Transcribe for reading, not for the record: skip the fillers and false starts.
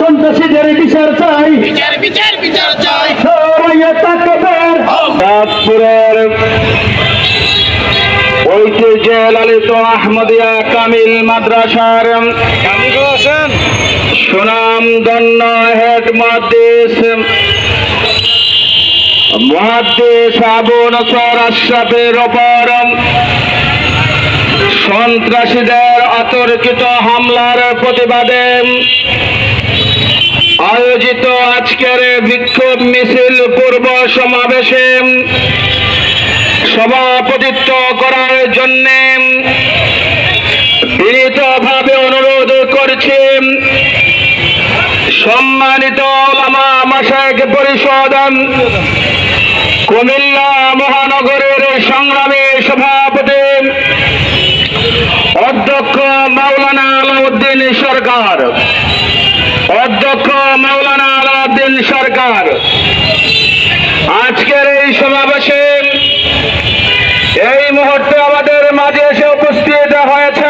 সন্ত্রাসীদের বিচার চাই, বিচার বিচার বিচার চাই। চাঁদপুরের ঐতিহ্যে লালিত আহমদিয়া কামিল মাদ্রাসার সুনামধন্য হেড মুহাদ্দিস আবু নসর আশরাফের ওপর সন্ত্রাসীদের অতর্কিত হামলার প্রতিবাদে আয়োজিত আজকের বিক্ষোভ মিছিল পূর্ব সমাবেশে সভাপতিত্ব করার জন্য বিনীতভাবে অনুরোধ করছি সম্মানিত উলামা মাশায়েখ পরিষদ কুমিল্লা মহানগরের সংগ্রামী সভাপতি অধ্যক্ষ মাওলানা আলাউদ্দিন সরকার, আজকের এই সমাবেশে এই মুহূর্তে আমাদের মাঝে এসে উপস্থিত হয়েছে